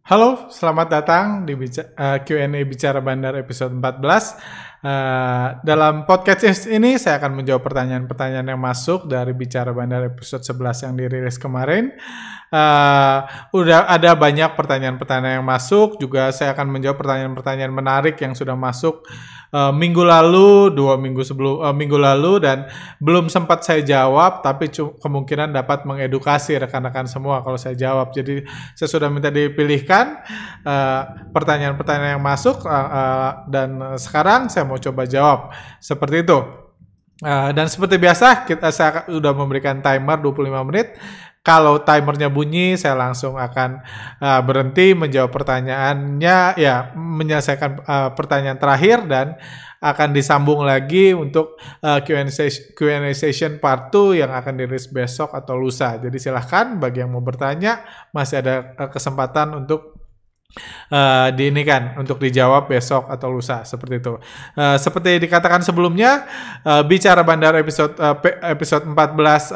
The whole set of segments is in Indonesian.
Halo, selamat datang di Q&A Bicara Bandar episode 14. Dalam podcast ini saya akan menjawab pertanyaan-pertanyaan yang masuk dari Bicara Bandar episode 11 yang dirilis kemarin. Udah ada banyak pertanyaan-pertanyaan yang masuk, juga saya akan menjawab pertanyaan-pertanyaan menarik yang sudah masuk minggu lalu, 2 minggu lalu, dan belum sempat saya jawab, tapi kemungkinan dapat mengedukasi rekan-rekan semua kalau saya jawab. Jadi saya sudah minta dipilihkan pertanyaan-pertanyaan yang masuk, dan sekarang saya mau coba jawab seperti itu. Dan seperti biasa saya sudah memberikan timer 25 menit. Kalau timernya bunyi, saya langsung akan berhenti menjawab pertanyaannya, ya menyelesaikan pertanyaan terakhir, dan akan disambung lagi untuk Q&A session part 2 yang akan dirilis besok atau lusa. Jadi silahkan bagi yang mau bertanya, masih ada kesempatan untuk untuk dijawab besok atau lusa, seperti itu. Seperti dikatakan sebelumnya, Bicara Bandar episode 14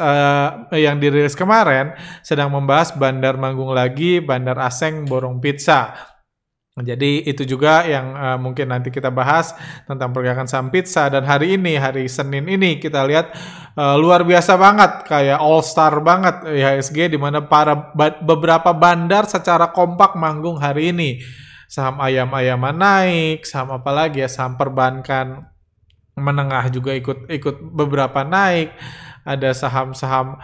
yang dirilis kemarin sedang membahas Bandar Manggung Lagi, Bandar Aseng Borong Pizza. Jadi itu juga yang mungkin nanti kita bahas tentang pergerakan saham pizza. Dan hari Senin ini kita lihat luar biasa banget, kayak all star banget IHSG, di mana beberapa bandar secara kompak manggung hari ini. Saham ayam-ayaman naik, saham apa lagi ya, saham perbankan menengah juga ikut beberapa naik. Ada saham-saham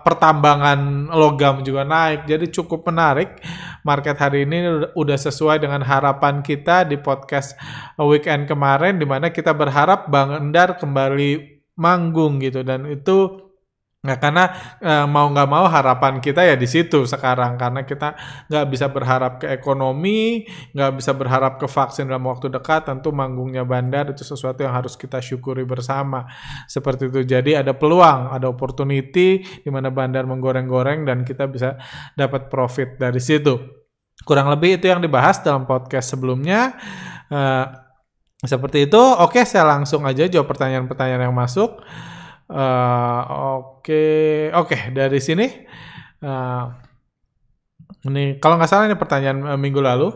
pertambangan logam juga naik. Jadi cukup menarik. Market hari ini udah sesuai dengan harapan kita di podcast weekend kemarin, di mana kita berharap bandar kembali manggung gitu, dan itu karena mau nggak mau harapan kita ya di situ sekarang, karena kita nggak bisa berharap ke ekonomi, nggak bisa berharap ke vaksin dalam waktu dekat. Tentu manggungnya bandar itu sesuatu yang harus kita syukuri bersama, seperti itu. Jadi ada peluang, ada opportunity di mana bandar menggoreng-goreng dan kita bisa dapat profit dari situ. Kurang lebih itu yang dibahas dalam podcast sebelumnya. Seperti itu. Oke, saya langsung aja jawab pertanyaan-pertanyaan yang masuk. Oke, dari sini ini kalau nggak salah ini pertanyaan minggu lalu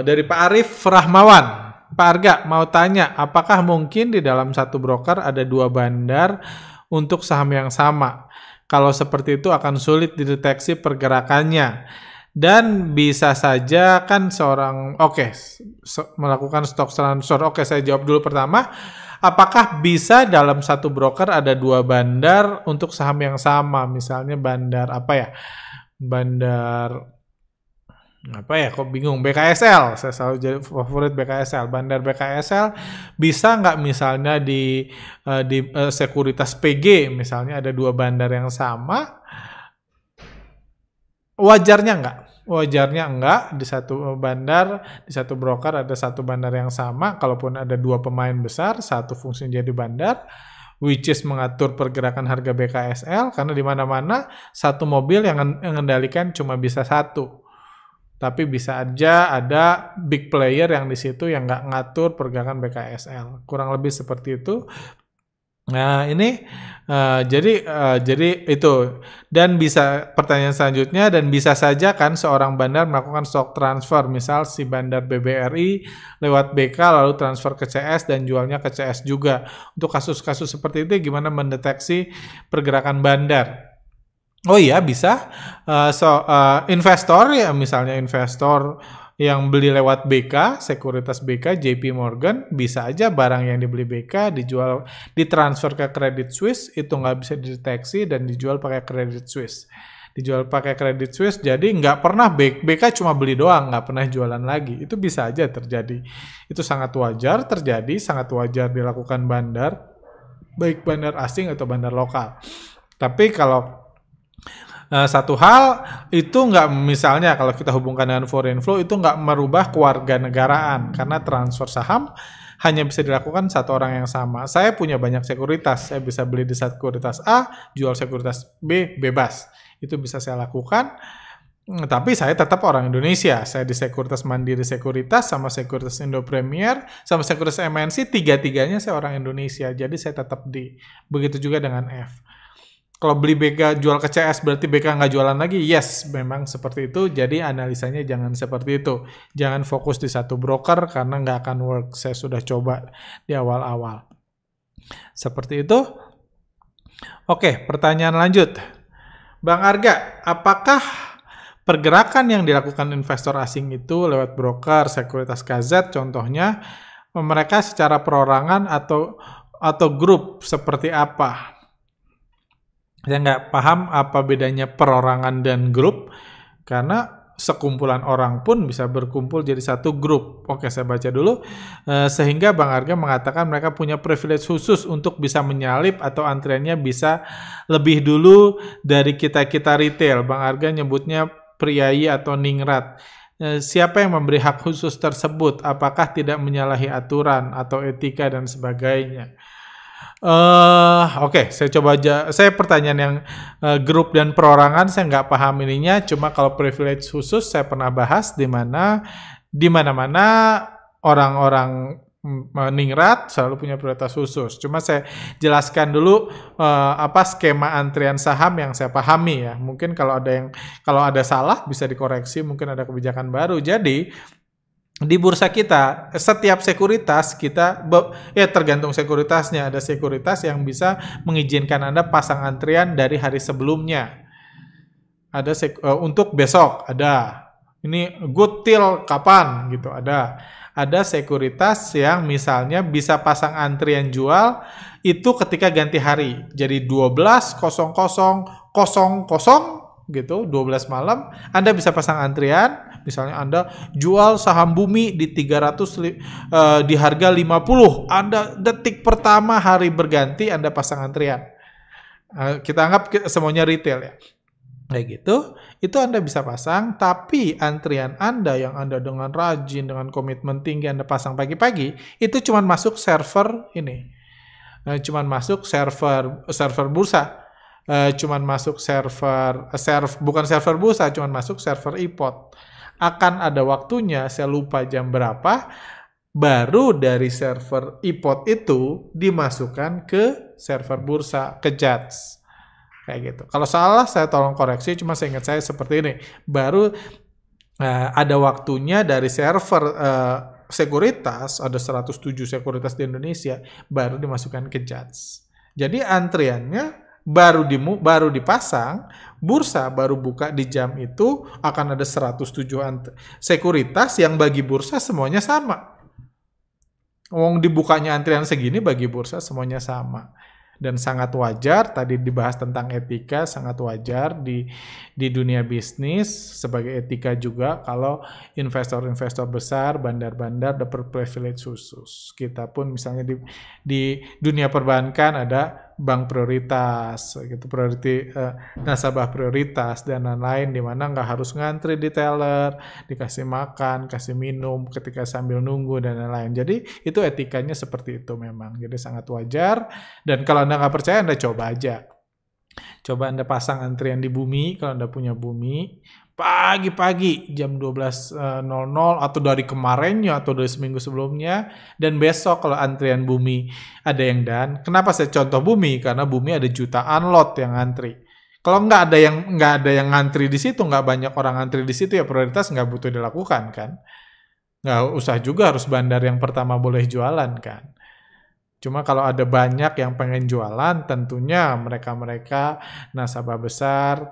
dari Pak Arif Rahmawan. Pak Arga mau tanya, apakah mungkin di dalam satu broker ada 2 bandar untuk saham yang sama? Kalau seperti itu akan sulit dideteksi pergerakannya, dan bisa saja kan seorang melakukan stock transfer. Saya jawab dulu pertama. Apakah bisa dalam satu broker ada 2 bandar untuk saham yang sama? Misalnya bandar kok bingung, BKSL. Saya selalu jadi favorit BKSL. Bandar BKSL bisa nggak misalnya di sekuritas PG misalnya ada 2 bandar yang sama? Wajarnya enggak, di satu broker ada 1 bandar yang sama. Kalaupun ada 2 pemain besar, satu fungsi jadi bandar, which is mengatur pergerakan harga BKSL, karena di mana-mana satu mobil yang mengendalikan cuma bisa 1. Tapi bisa aja ada big player yang di situ yang nggak ngatur pergerakan BKSL. Kurang lebih seperti itu. Nah ini jadi itu, dan bisa pertanyaan selanjutnya, dan bisa saja kan seorang bandar melakukan stock transfer, misal si bandar BBRI lewat BK lalu transfer ke CS dan jualnya ke CS juga. Untuk kasus-kasus seperti itu gimana mendeteksi pergerakan bandar? Oh iya, bisa. Investor ya, misalnya investor yang beli lewat BK, sekuritas BK, JP Morgan, bisa aja barang yang dibeli BK ditransfer ke Credit Suisse, itu nggak bisa dideteksi dan dijual pakai Credit Suisse. Jadi nggak pernah BK cuma beli doang, nggak pernah jualan lagi. Itu bisa aja terjadi. Itu sangat wajar terjadi, sangat wajar dilakukan bandar, baik bandar asing atau bandar lokal. Tapi kalau satu hal itu nggak, misalnya kalau kita hubungkan dengan foreign flow, itu nggak merubah kewarganegaraan, karena transfer saham hanya bisa dilakukan 1 orang yang sama. Saya punya banyak sekuritas, saya bisa beli di sekuritas A, jual sekuritas B bebas, itu bisa saya lakukan. Tapi saya tetap orang Indonesia, saya di Sekuritas Mandiri Sekuritas, sama Sekuritas Indo Premier, sama Sekuritas MNC, 3-tiganya saya orang Indonesia, jadi saya tetap begitu juga dengan F. Kalau beli BK jual ke CS berarti BK nggak jualan lagi? Yes, memang seperti itu. Jadi analisanya jangan seperti itu. Jangan fokus di satu broker karena nggak akan work. Saya sudah coba di awal-awal. Seperti itu. Oke, pertanyaan lanjut. Bang Arga, apakah pergerakan yang dilakukan investor asing itu lewat broker, sekuritas KZ contohnya, mereka secara perorangan atau grup seperti apa? Saya nggak paham apa bedanya perorangan dan grup, karena sekumpulan orang pun bisa berkumpul jadi satu grup. Oke, saya baca dulu. Sehingga Bang Arga mengatakan mereka punya privilege khusus untuk bisa menyalip atau antriannya bisa lebih dulu dari kita-kita retail. Bang Arga nyebutnya priai atau ningrat. Siapa yang memberi hak khusus tersebut? Apakah tidak menyalahi aturan atau etika dan sebagainya? Oke, saya coba aja. Saya pertanyaan yang grup dan perorangan saya nggak paham ininya. Cuma kalau privilege khusus saya pernah bahas di mana-mana orang-orang ningrat selalu punya prioritas khusus. Cuma saya jelaskan dulu apa skema antrian saham yang saya pahami ya. Mungkin kalau ada salah bisa dikoreksi. Mungkin ada kebijakan baru. Jadi di bursa kita, setiap sekuritas kita, ya tergantung sekuritasnya, ada sekuritas yang bisa mengizinkan Anda pasang antrian dari hari sebelumnya. Ada untuk besok, ada. Ini good till kapan gitu, ada. Ada sekuritas yang misalnya bisa pasang antrian jual itu ketika ganti hari. Jadi 12.00 gitu, 12 malam, Anda bisa pasang antrian. Misalnya Anda jual saham Bumi di 300 di harga 50. Anda detik pertama hari berganti Anda pasang antrian. Kita anggap semuanya retail ya. Kayak gitu, itu Anda bisa pasang, tapi antrian Anda yang Anda dengan rajin, dengan komitmen tinggi Anda pasang pagi-pagi, itu cuma masuk server ini. Cuma masuk server bursa. Cuman masuk bukan server bursa, cuman masuk server iPod. Akan ada waktunya, saya lupa jam berapa, baru dari server iPod itu dimasukkan ke server bursa, ke JATS. Kayak gitu. Kalau salah, saya tolong koreksi, cuma saya ingat saya seperti ini. Baru ada waktunya dari server sekuritas, ada 107 sekuritas di Indonesia, baru dimasukkan ke JATS. Jadi antriannya baru dipasang, bursa baru buka di jam itu, akan ada 107 sekuritas yang bagi bursa semuanya sama. Wong dibukanya antrian segini bagi bursa semuanya sama. Dan sangat wajar, tadi dibahas tentang etika, sangat wajar di dunia bisnis sebagai etika juga kalau investor-investor besar, bandar-bandar dapat privilege khusus. Kita pun misalnya di dunia perbankan ada bank prioritas, gitu, nasabah prioritas dan lain-lain, di mana nggak harus ngantri di teller, dikasih makan, kasih minum ketika sambil nunggu dan lain-lain. Jadi itu etikanya seperti itu memang. Jadi sangat wajar. Dan kalau Anda nggak percaya, Anda coba aja. Coba Anda pasang antrian di Bumi, kalau Anda punya Bumi, pagi-pagi jam 12.00 atau dari kemarinnya atau dari seminggu sebelumnya, dan besok kalau antrian Bumi ada yang dan. Kenapa saya contoh Bumi? Karena Bumi ada jutaan lot yang antri. Kalau nggak ada yang ngantri di situ, nggak banyak orang ngantri di situ, ya prioritas nggak butuh dilakukan kan. Nggak usah juga harus bandar yang pertama boleh jualan kan. Cuma kalau ada banyak yang pengen jualan, tentunya mereka-mereka nasabah besar,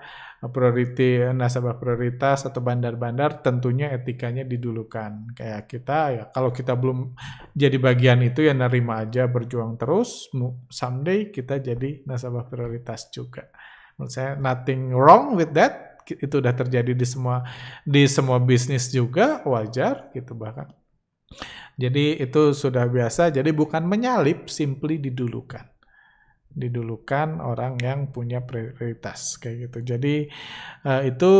nasabah prioritas atau bandar-bandar, tentunya etikanya didulukan. Kayak kita ya, kalau kita belum jadi bagian itu ya nerima aja, berjuang terus, someday kita jadi nasabah prioritas juga. Menurut saya nothing wrong with that. Itu udah terjadi di semua bisnis juga, wajar gitu bahkan. Jadi itu sudah biasa, jadi bukan menyalip, simply didulukan. Didulukan orang yang punya prioritas, kayak gitu. Jadi itu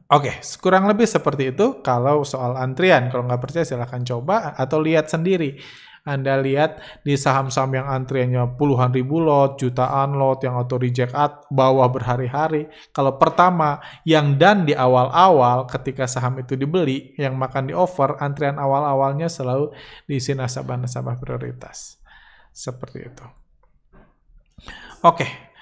oke, kurang lebih seperti itu kalau soal antrian. Kalau nggak percaya silahkan coba atau lihat sendiri. Anda lihat di saham-saham yang antriannya puluhan ribu lot, jutaan lot, yang auto reject bawah berhari-hari. Kalau pertama, yang dan di awal-awal ketika saham itu dibeli, yang makan di offer, antrian awal-awalnya selalu diisi nasabah-nasabah prioritas. Seperti itu. Oke.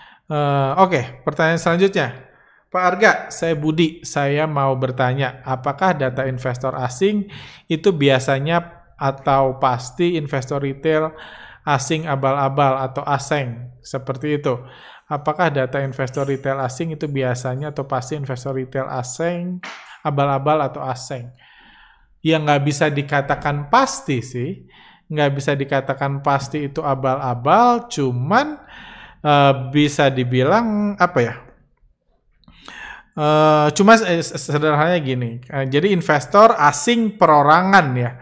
Oke, pertanyaan selanjutnya. Pak Arga, saya Budi. Saya mau bertanya, apakah data investor asing itu biasanya atau pasti investor retail asing abal-abal atau aseng? Seperti itu. Apakah data investor retail asing itu biasanya atau pasti investor retail asing abal-abal atau aseng? Yang nggak bisa dikatakan pasti sih. Nggak bisa dikatakan pasti itu abal-abal, cuman bisa dibilang apa ya? Cuma sederhananya gini, jadi investor asing perorangan ya,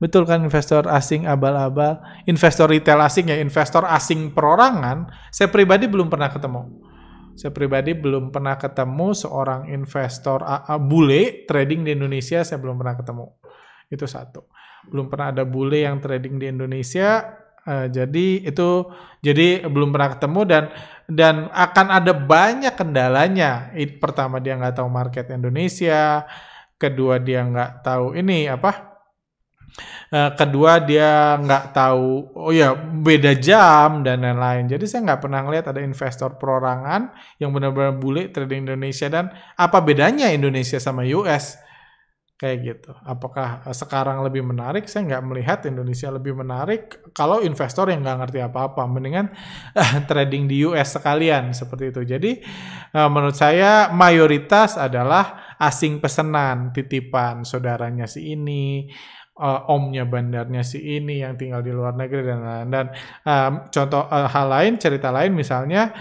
betul kan investor asing abal-abal, investor retail asing ya, investor asing perorangan. Saya pribadi belum pernah ketemu seorang investor bule trading di Indonesia, saya belum pernah ketemu. Itu satu. Belum pernah ada bule yang trading di Indonesia. Jadi belum pernah ketemu dan akan ada banyak kendalanya. Pertama dia nggak tahu market Indonesia, kedua dia nggak tahu kedua dia nggak tahu beda jam dan lain-lain. Jadi saya nggak pernah ngeliat ada investor perorangan yang benar-benar bule trading Indonesia. Dan apa bedanya Indonesia sama US? Kayak gitu. Apakah sekarang lebih menarik? Saya nggak melihat Indonesia lebih menarik kalau investor yang nggak ngerti apa-apa. Mendingan trading di US sekalian, seperti itu. Jadi menurut saya mayoritas adalah asing pesanan, titipan saudaranya si ini, omnya bandarnya si ini yang tinggal di luar negeri dan lain-lain. Dan contoh hal lain, cerita lain misalnya,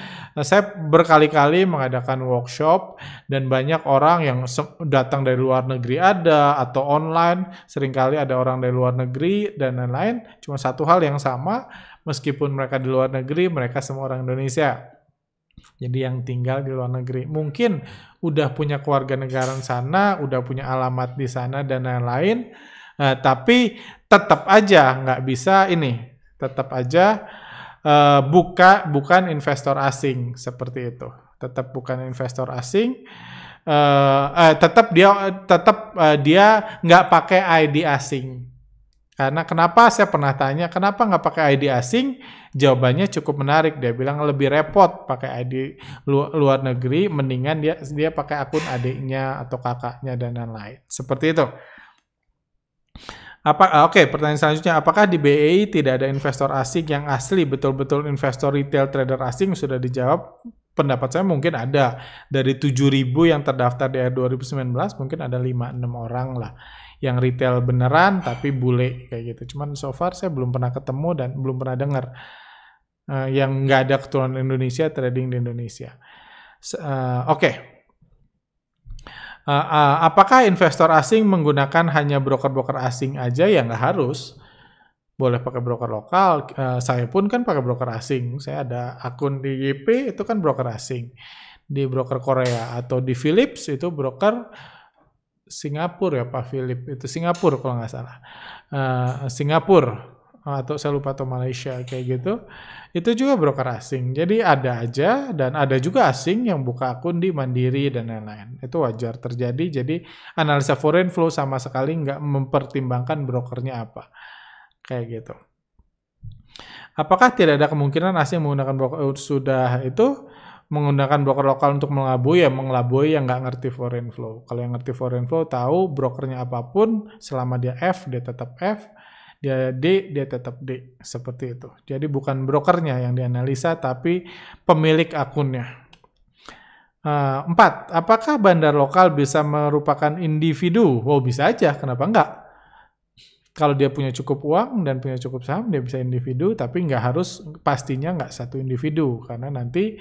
saya berkali-kali mengadakan workshop dan banyak orang yang datang dari luar negeri ada atau online, seringkali ada orang dari luar negeri dan lain-lain. Cuma satu hal yang sama, meskipun mereka di luar negeri, mereka semua orang Indonesia. Jadi yang tinggal di luar negeri mungkin udah punya keluarga negara di sana, udah punya alamat di sana dan lain-lain. Tapi tetap aja nggak bisa tetap aja bukan investor asing seperti itu. Tetap bukan investor asing. Tetap dia nggak pakai ID asing. Karena kenapa saya pernah tanya, kenapa nggak pakai ID asing? Jawabannya cukup menarik. Dia bilang lebih repot pakai ID luar negeri, mendingan dia pakai akun adiknya atau kakaknya dan lain-lain. Seperti itu. Oke, pertanyaan selanjutnya, apakah di BEI tidak ada investor asing yang asli, betul-betul investor retail trader asing? Sudah dijawab. Pendapat saya mungkin ada. Dari 7.000 yang terdaftar di akhir 2019, mungkin ada 5-6 orang lah yang retail beneran tapi bule kayak gitu. Cuman so far saya belum pernah ketemu dan belum pernah dengar yang nggak ada keturunan Indonesia trading di Indonesia. Oke. Apakah investor asing menggunakan hanya broker-broker asing aja? Ya nggak harus. Boleh pakai broker lokal. Saya pun kan pakai broker asing. Saya ada akun di YP, itu kan broker asing. Di broker Korea atau di Philips itu broker Singapura ya Pak Philip. Itu Singapura kalau nggak salah. Singapura. Atau saya lupa atau Malaysia kayak gitu. Itu juga broker asing. Jadi ada aja dan ada juga asing yang buka akun di Mandiri dan lain-lain. Itu wajar terjadi. Jadi analisa foreign flow sama sekali nggak mempertimbangkan brokernya apa. Kayak gitu. Apakah tidak ada kemungkinan asing menggunakan broker menggunakan broker lokal untuk mengelabui? Ya mengelabui yang nggak ngerti foreign flow. Kalau yang ngerti foreign flow tahu brokernya apapun, selama dia F dia tetap F. Dia D, dia tetap D. Seperti itu. Jadi bukan brokernya yang dianalisa, tapi pemilik akunnya. 4. Apakah bandar lokal bisa merupakan individu? Oh, bisa aja. Kenapa enggak? Kalau dia punya cukup uang dan punya cukup saham, dia bisa individu, tapi pastinya nggak satu individu. Karena nanti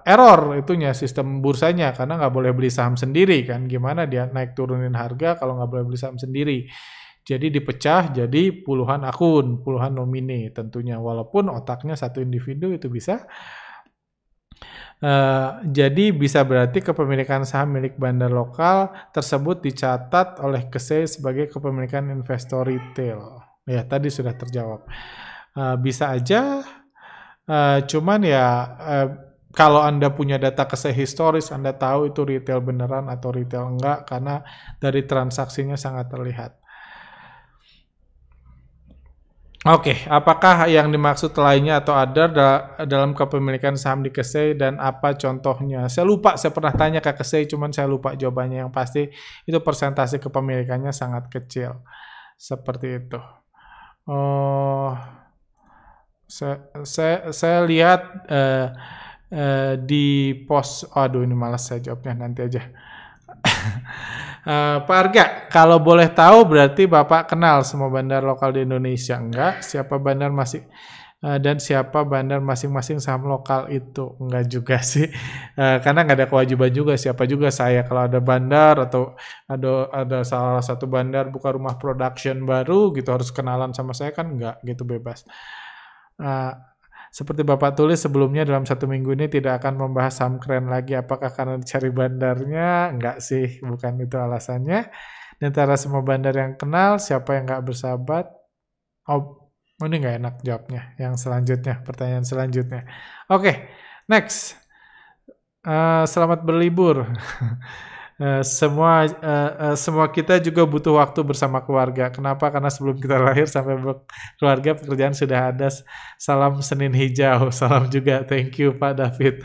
error itunya sistem bursanya, karena nggak boleh beli saham sendiri. Kan gimana dia naik turunin harga kalau nggak boleh beli saham sendiri. Jadi dipecah jadi puluhan akun, puluhan nomine tentunya. Walaupun otaknya satu individu itu bisa. Jadi bisa berarti kepemilikan saham milik bandar lokal tersebut dicatat oleh KSE sebagai kepemilikan investor retail. Ya, tadi sudah terjawab. Bisa aja, cuman ya kalau Anda punya data KSE historis, Anda tahu itu retail beneran atau retail enggak, karena dari transaksinya sangat terlihat. Oke, apakah yang dimaksud lainnya atau other dalam kepemilikan saham di Kesei dan apa contohnya? Saya lupa, saya pernah tanya ke Kesei, cuman saya lupa jawabannya. Yang pasti itu persentase kepemilikannya sangat kecil. Seperti itu. Oh, saya lihat di post, aduh ini malas saya jawabnya, nanti aja. Pak Arga, kalau boleh tahu berarti Bapak kenal semua bandar lokal di Indonesia? Enggak, siapa bandar dan siapa bandar masing-masing saham lokal itu? Enggak juga sih, karena nggak ada kewajiban juga, siapa juga saya kalau ada bandar atau ada salah satu bandar buka rumah production baru gitu harus kenalan sama saya kan enggak gitu, bebas. Seperti Bapak tulis sebelumnya dalam 1 minggu ini tidak akan membahas saham keren lagi. Apakah karena dicari bandarnya? Enggak sih, bukan itu alasannya. Di antara semua bandar yang kenal, siapa yang nggak bersahabat? Oh, ini nggak enak jawabnya. Yang selanjutnya, pertanyaan selanjutnya. Oke, next. Selamat berlibur. Semua kita juga butuh waktu bersama keluarga. Kenapa? Karena sebelum kita lahir sampai berkeluarga pekerjaan sudah ada. Salam Senin Hijau. Salam juga. Thank you Pak David.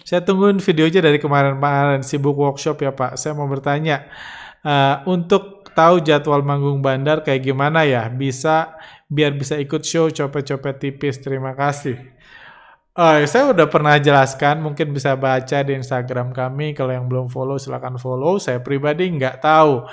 Saya tungguin videonya dari kemarin-kemarin. Sibuk workshop ya Pak. Saya mau bertanya. Untuk tahu jadwal manggung bandar kayak gimana ya? Biar bisa ikut show copet-copet tipis. Terima kasih. Saya udah pernah jelaskan, mungkin bisa baca di Instagram kami. Kalau yang belum follow, silakan follow. Saya pribadi nggak tahu.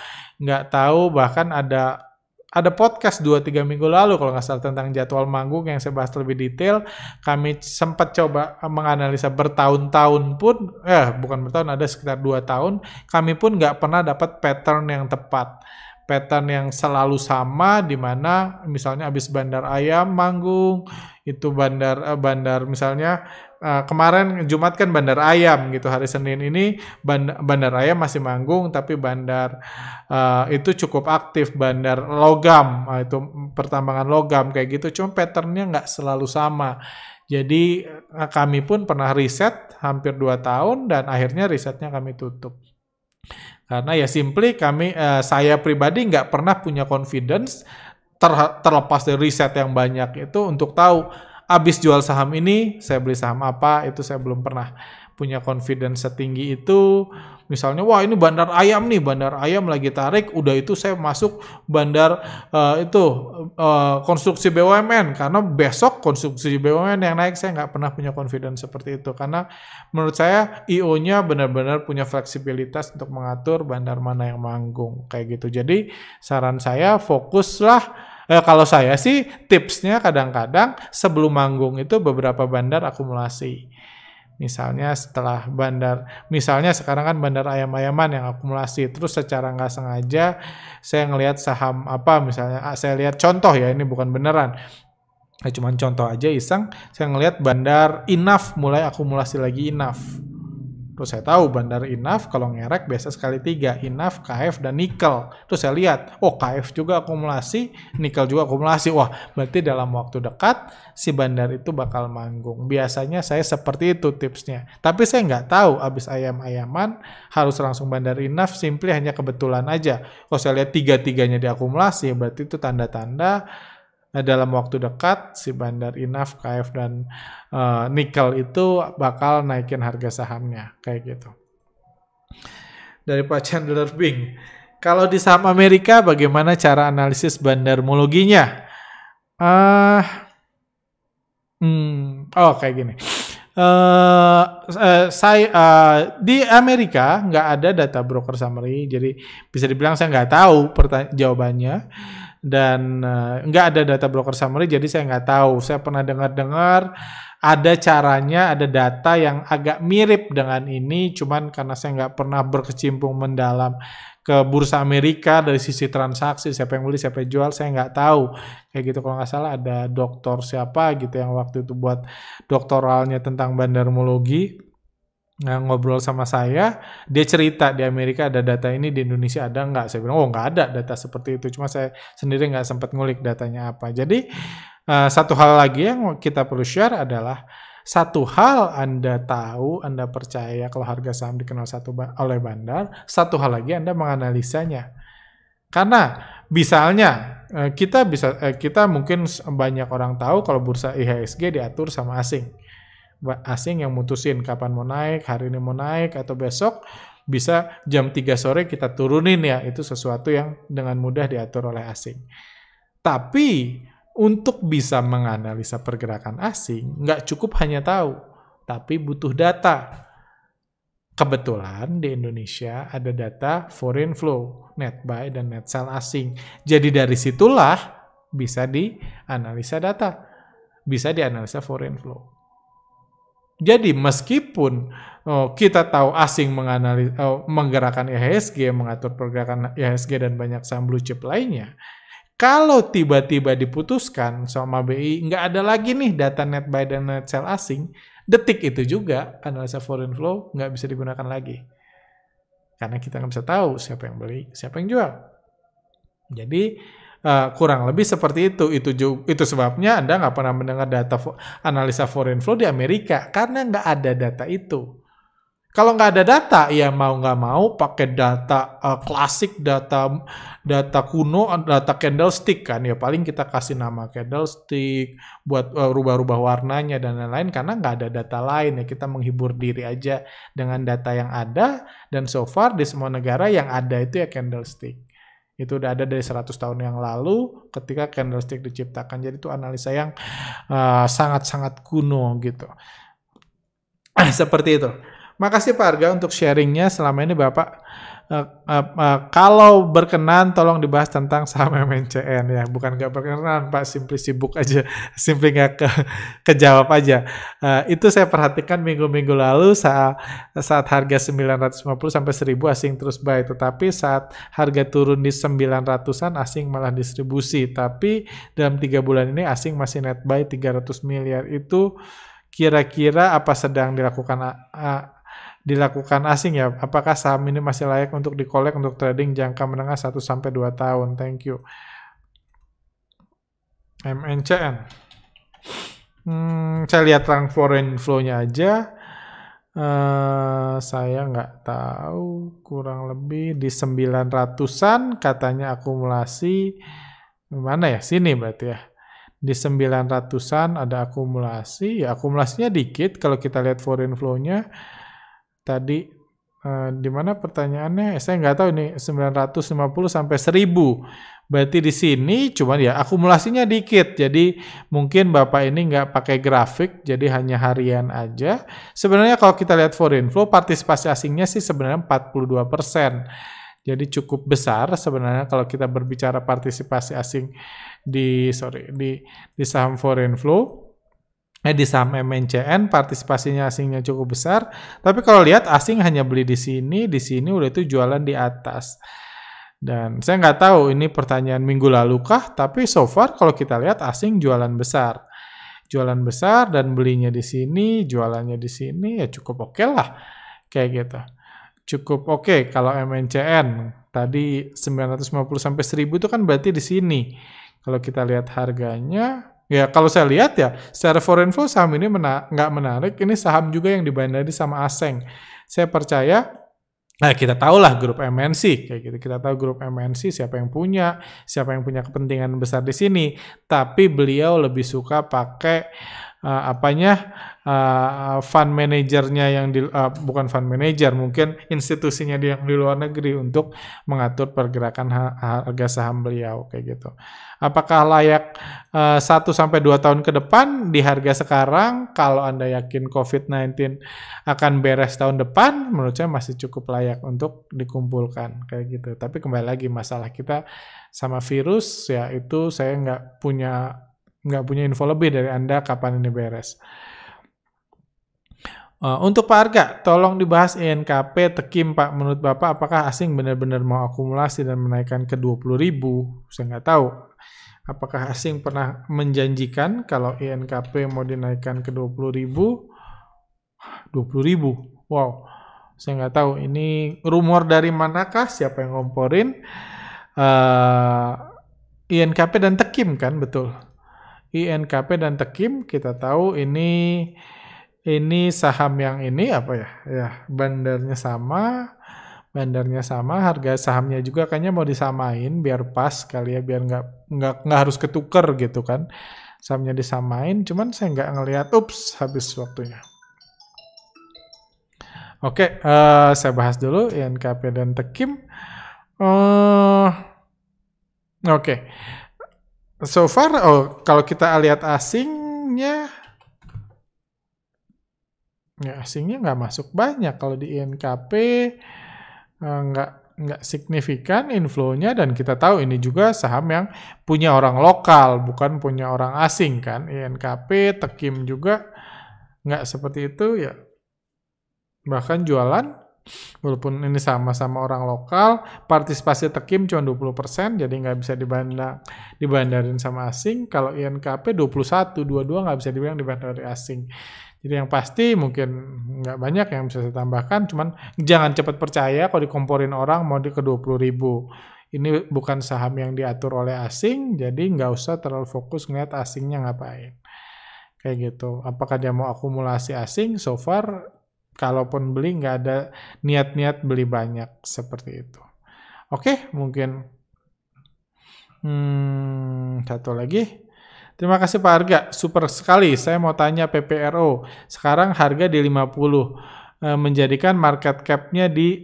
Bahkan ada podcast 2-3 minggu lalu kalau nggak salah tentang jadwal manggung yang saya bahas lebih detail. Kami sempat coba menganalisa bertahun-tahun pun, bukan bertahun, ada sekitar 2 tahun. Kami pun nggak pernah dapat pattern yang tepat. Pattern yang selalu sama, di mana misalnya habis bandar ayam manggung, itu bandar misalnya kemarin Jumat kan bandar ayam gitu, hari Senin ini bandar ayam masih manggung, tapi bandar itu cukup aktif, bandar logam, itu pertambangan logam kayak gitu, cuma patternnya nggak selalu sama. Jadi kami pun pernah riset hampir 2 tahun dan akhirnya risetnya kami tutup. Karena ya simply saya pribadi nggak pernah punya confidence terlepas dari riset yang banyak itu untuk tahu abis jual saham ini saya beli saham apa, itu saya belum pernah punya confidence setinggi itu. Misalnya, wah ini bandar ayam lagi tarik, udah itu saya masuk bandar konstruksi BUMN, karena besok konstruksi BUMN yang naik. Saya nggak pernah punya confidence seperti itu, karena menurut saya IO-nya benar-benar punya fleksibilitas untuk mengatur bandar mana yang manggung, kayak gitu. Jadi saran saya fokuslah, kalau saya sih tipsnya kadang-kadang sebelum manggung itu beberapa bandar akumulasi. Misalnya setelah misalnya sekarang kan bandar ayam-ayaman yang akumulasi, terus secara nggak sengaja saya ngelihat saham apa, misalnya saya lihat contoh ya, ini bukan beneran, cuma contoh aja iseng, saya ngelihat bandar Inaf mulai akumulasi lagi Inaf. Terus saya tahu bandar Inaf kalau ngerek biasa sekali 3, Inaf, KF, dan nikel. Terus saya lihat, KF juga akumulasi, nikel juga akumulasi. Wah, berarti dalam waktu dekat si bandar itu bakal manggung. Biasanya saya seperti itu tipsnya. Tapi saya nggak tahu abis ayam-ayaman harus langsung bandar Inaf, simply hanya kebetulan aja. Kalau saya lihat 3-3-nya diakumulasi, berarti itu tanda-tanda dalam waktu dekat si bandar Inaf, KF, dan nikel itu bakal naikin harga sahamnya, kayak gitu. Dari Pak Chandler Bing, kalau di saham Amerika bagaimana cara analisis bandarmologinya? Kayak gini. Di Amerika nggak ada data broker summary, jadi bisa dibilang saya nggak tahu jawabannya. Dan nggak ada data broker summary, jadi saya nggak tahu. Saya pernah dengar ada caranya, ada data yang agak mirip dengan ini, cuman karena saya nggak pernah berkecimpung mendalam ke bursa Amerika dari sisi transaksi, siapa yang beli, siapa yang jual, saya nggak tahu. Kayak gitu, kalau nggak salah ada dokter siapa gitu yang waktu itu buat doktoralnya tentang bandarmologi, ngobrol sama saya, dia cerita di Amerika ada data ini, di Indonesia ada nggak? Saya bilang, nggak ada data seperti itu, cuma saya sendiri nggak sempat ngulik datanya apa. Jadi satu hal lagi yang kita perlu share adalah, satu hal Anda tahu, Anda percaya kalau harga saham dikenal oleh bandar, satu hal lagi Anda menganalisanya. Karena misalnya kita mungkin banyak orang tahu kalau bursa IHSG diatur sama asing. Asing yang mutusin kapan mau naik, hari ini mau naik atau besok, bisa jam 3 sore kita turunin ya. Itu sesuatu yang dengan mudah diatur oleh asing. Tapi untuk bisa menganalisa pergerakan asing, nggak cukup hanya tahu, tapi butuh data. Kebetulan di Indonesia ada data foreign flow, net buy dan net sell asing. Jadi dari situlah bisa dianalisa data, bisa dianalisa foreign flow. Jadi meskipun kita tahu asing menggerakkan IHSG, mengatur pergerakan IHSG dan banyak saham blue chip lainnya, kalau tiba-tiba diputuskan sama BI, nggak ada lagi nih data net buy dan net sell asing, detik itu juga analisa foreign flow nggak bisa digunakan lagi. Karena kita nggak bisa tahu siapa yang beli, siapa yang jual. Jadi kurang lebih seperti itu. Itu sebabnya Anda nggak pernah mendengar data analisa foreign flow di Amerika, karena nggak ada data itu. Kalau nggak ada data, ya mau nggak mau pakai data klasik, data kuno, data candlestick kan. Ya paling kita kasih nama candlestick, buat rubah-rubah warnanya dan lain-lain, karena nggak ada data lain ya. Kita menghibur diri aja dengan data yang ada, dan so far di semua negara yang ada itu ya candlestick. Itu udah ada dari 100 tahun yang lalu ketika candlestick diciptakan. Jadi itu analisa yang sangat-sangat kuno gitu. Seperti itu. Makasih Pak Arga untuk sharingnya selama ini Bapak. Kalau berkenan tolong dibahas tentang saham MNCN ya. Bukan nggak berkenan Pak, simply sibuk aja, simply nggak kejawab aja. Itu saya perhatikan minggu-minggu lalu saat harga 950 sampai 1000 asing terus buy. Tetapi saat harga turun di 900-an asing malah distribusi. Tapi dalam 3 bulan ini asing masih net buy 300 miliar. Itu kira-kira apa sedang dilakukan asing ya? Apakah saham ini masih layak untuk dikolek untuk trading jangka menengah 1-2 tahun? Thank you. MNCN. Saya lihat rang foreign flow-nya aja. Saya nggak tahu, kurang lebih di 900-an katanya akumulasi. Mana ya? Sini berarti ya. Di 900-an ada akumulasi. Ya akumulasinya dikit kalau kita lihat foreign flow-nya. Tadi di mana pertanyaannya? Saya nggak tahu ini 950 sampai 1000. Berarti di sini cuman ya akumulasinya dikit. Jadi mungkin Bapak ini nggak pakai grafik, jadi hanya harian aja. Sebenarnya kalau kita lihat foreign flow, partisipasi asingnya sih sebenarnya 42%. Jadi cukup besar sebenarnya kalau kita berbicara partisipasi asing di saham foreign flow. Di saham MNCN partisipasinya asingnya cukup besar, tapi kalau lihat asing hanya beli di sini udah itu jualan di atas. Dan saya nggak tahu ini pertanyaan minggu lalu kah, tapi so far kalau kita lihat asing jualan besar dan belinya di sini, jualannya di sini ya cukup oke lah kayak gitu. Cukup oke kalau MNCN tadi 950 sampai 1000 itu kan berarti di sini. Kalau kita lihat harganya, ya kalau saya lihat ya, secara foreign flow saham ini nggak menarik. Ini saham juga yang dibandari sama Aseng. Saya percaya, nah kita tahulah grup MNC, kayak gitu. Kita tahu grup MNC siapa yang punya kepentingan besar di sini. Tapi beliau lebih suka pakai fund manajernya yang bukan fund manager, mungkin institusinya yang di luar negeri untuk mengatur pergerakan harga saham beliau kayak gitu. Apakah layak 1-2 tahun ke depan di harga sekarang? Kalau Anda yakin COVID-19 akan beres tahun depan, menurut saya masih cukup layak untuk dikumpulkan kayak gitu. Tapi kembali lagi masalah kita sama virus ya, itu saya nggak punya info lebih dari Anda kapan ini beres. Untuk Pak Arga, tolong dibahas INKP Tekim Pak. Menurut Bapak, apakah asing benar-benar mau akumulasi dan menaikkan ke 20.000? Saya nggak tahu. Apakah asing pernah menjanjikan kalau INKP mau dinaikkan ke 20.000? 20.000? Wow, saya nggak tahu. Ini rumor dari manakah? Siapa yang ngomporin? INKP dan Tekim kan, betul. INKP dan Tekim kita tahu ini saham yang ini apa ya? Ya, bandarnya sama, bandarnya sama, harga sahamnya juga kayaknya mau disamain biar pas kali ya, biar nggak harus ketuker gitu kan. Sahamnya disamain, cuman saya nggak ngelihat, habis waktunya. Oke, saya bahas dulu INKP dan Tekim. Oke. So far, kalau kita lihat asingnya, ya asingnya nggak masuk banyak. Kalau di INKP nggak signifikan inflow-nya, dan kita tahu ini juga saham yang punya orang lokal, bukan punya orang asing kan. INKP, Tekim juga nggak seperti itu ya. Bahkan jualan, walaupun ini sama-sama orang lokal, partisipasi Tekim cuma 20%, jadi nggak bisa dibandarin sama asing. Kalau INKP 21, dua-dua nggak bisa dibilang dibandari asing. Jadi yang pasti mungkin nggak banyak yang bisa saya tambahkan, cuman jangan cepat percaya kalau dikomporin orang mau ke 20.000. Ini bukan saham yang diatur oleh asing, jadi nggak usah terlalu fokus ngeliat asingnya ngapain. Kayak gitu. Apakah dia mau akumulasi asing? So far, kalaupun beli nggak ada niat-niat beli banyak seperti itu. Oke, mungkin satu lagi. Terima kasih Pak Arga, super sekali. Saya mau tanya PPRO. Sekarang harga di 50, menjadikan market cap-nya di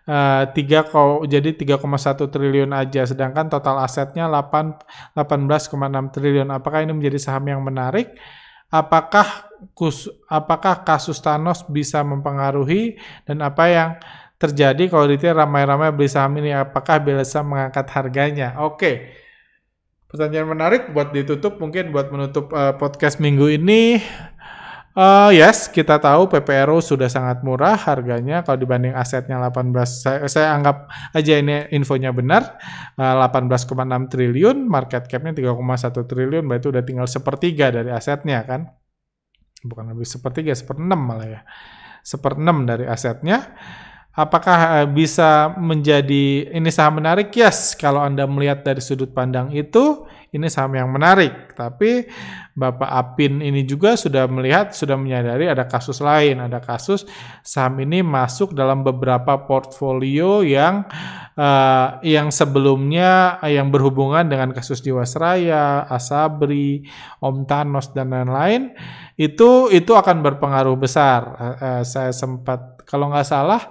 3,1 triliun aja, sedangkan total asetnya 18,6 triliun. Apakah ini menjadi saham yang menarik? Apakah kasus Thanos bisa mempengaruhi, dan apa yang terjadi kalau retail ramai-ramai beli saham ini? Apakah bisa mengangkat harganya? Oke. Pertanyaan menarik buat ditutup, mungkin buat menutup podcast minggu ini. Yes, kita tahu PPRO sudah sangat murah harganya kalau dibanding asetnya 18. Saya anggap aja ini infonya benar. 18,6 triliun, market cap-nya 3,1 triliun, berarti udah tinggal sepertiga dari asetnya kan. Bukan lebih sepertiga, seperenam malah ya. Seperenam dari asetnya. Apakah bisa menjadi ini saham menarik? Yes, kalau Anda melihat dari sudut pandang itu, ini saham yang menarik. Tapi Bapak Apin ini juga sudah menyadari ada kasus lain. Ada kasus saham ini masuk dalam beberapa portfolio yang sebelumnya yang berhubungan dengan kasus Jiwasraya, Asabri, Om Thanos, dan lain-lain. Itu akan berpengaruh besar. Saya sempat, kalau nggak salah,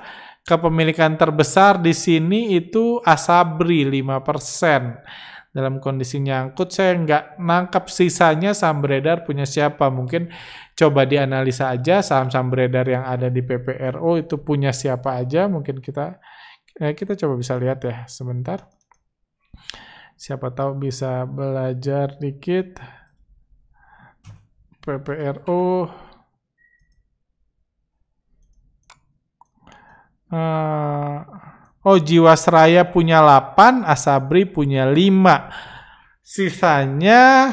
kepemilikan terbesar di sini itu Asabri 5%. Dalam kondisi nyangkut, saya nggak nangkap sisanya saham beredar punya siapa. Mungkin coba dianalisa aja saham-saham beredar yang ada di PPRO itu punya siapa aja. Mungkin kita coba bisa lihat ya sebentar. Siapa tahu bisa belajar dikit. PPRO. Jiwasraya punya 8, Asabri punya 5. Sisanya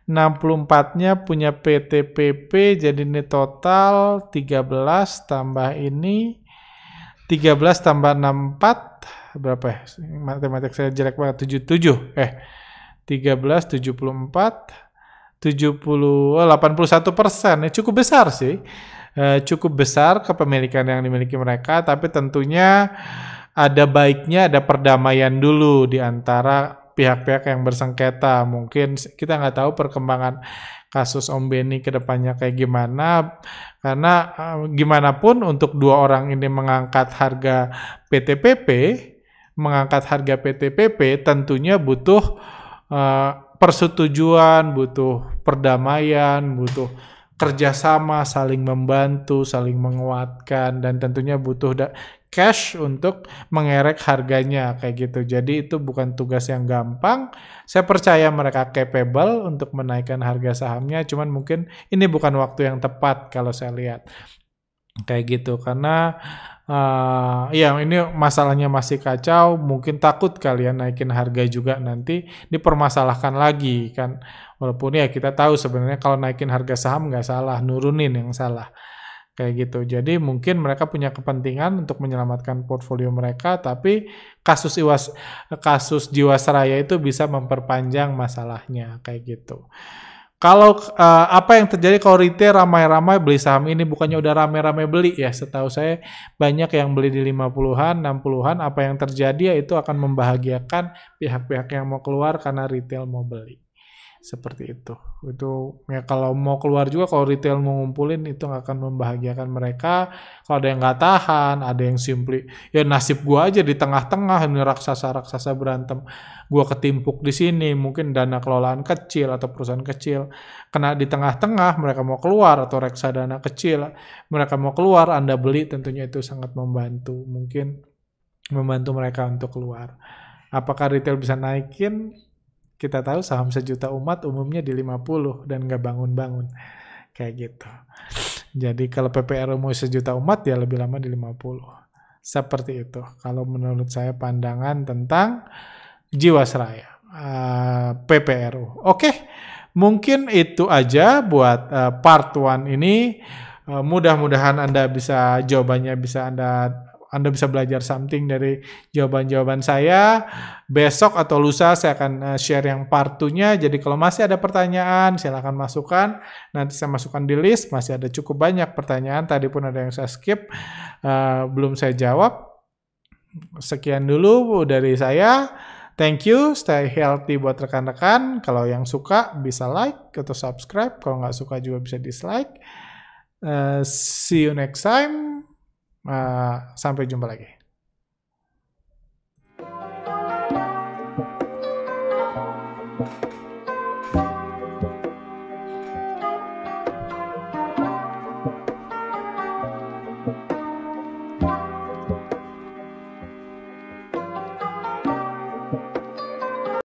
64-nya punya PTPP, jadi ini total 13 tambah ini 13 tambah 64 berapa ya? Matematik saya jelek banget. 77. 13 74 81%. Cukup besar sih. Cukup besar kepemilikan yang dimiliki mereka, tapi tentunya ada baiknya ada perdamaian dulu di antara pihak-pihak yang bersengketa. Mungkin kita nggak tahu perkembangan kasus Om Beni ke depannya kayak gimana, karena gimana pun untuk dua orang ini mengangkat harga PTPP tentunya butuh persetujuan, butuh perdamaian, butuh kerjasama, saling membantu, saling menguatkan, dan tentunya butuh cash untuk mengerek harganya kayak gitu. Jadi itu bukan tugas yang gampang. Saya percaya mereka capable untuk menaikkan harga sahamnya, cuman mungkin ini bukan waktu yang tepat kalau saya lihat kayak gitu, karena ini masalahnya masih kacau. Mungkin takut kalian naikin harga juga nanti dipermasalahkan lagi kan. Walaupun ya kita tahu sebenarnya kalau naikin harga saham nggak salah, nurunin yang salah kayak gitu. Jadi mungkin mereka punya kepentingan untuk menyelamatkan portfolio mereka, tapi kasus Jiwasraya itu bisa memperpanjang masalahnya kayak gitu. Kalau apa yang terjadi kalau retail ramai-ramai beli saham ini, bukannya udah ramai-ramai beli ya, setahu saya banyak yang beli di 50-an, 60-an, apa yang terjadi ya itu akan membahagiakan pihak-pihak yang mau keluar karena retail mau beli. Seperti itu. Itu ya kalau mau keluar juga, kalau retail mau ngumpulin itu akan membahagiakan mereka. Kalau ada yang nggak tahan, ada yang simply ya nasib gua aja di tengah-tengah ini raksasa-raksasa berantem. Gua ketimpuk di sini, mungkin dana kelolaan kecil atau perusahaan kecil kena di tengah-tengah, mereka mau keluar atau reksadana kecil, mereka mau keluar, Anda beli tentunya itu sangat membantu. Mungkin membantu mereka untuk keluar. Apakah retail bisa naikin? Kita tahu saham sejuta umat umumnya di 50 dan nggak bangun-bangun. Kayak gitu. Jadi kalau PPRU mau sejuta umat ya lebih lama di 50. Seperti itu. Kalau menurut saya pandangan tentang Jiwasraya. PPRU. Oke. Mungkin itu aja buat part 1 ini. Mudah-mudahan Anda bisa jawabannya bisa Anda bisa belajar something dari jawaban-jawaban saya. Besok atau lusa saya akan share yang part 2-nya. Jadi kalau masih ada pertanyaan, silakan masukkan. Nanti saya masukkan di list. Masih ada cukup banyak pertanyaan. Tadi pun ada yang saya skip. Belum saya jawab. Sekian dulu dari saya. Thank you. Stay healthy buat rekan-rekan. Kalau yang suka bisa like atau subscribe. Kalau nggak suka juga bisa dislike. See you next time. Sampai jumpa lagi.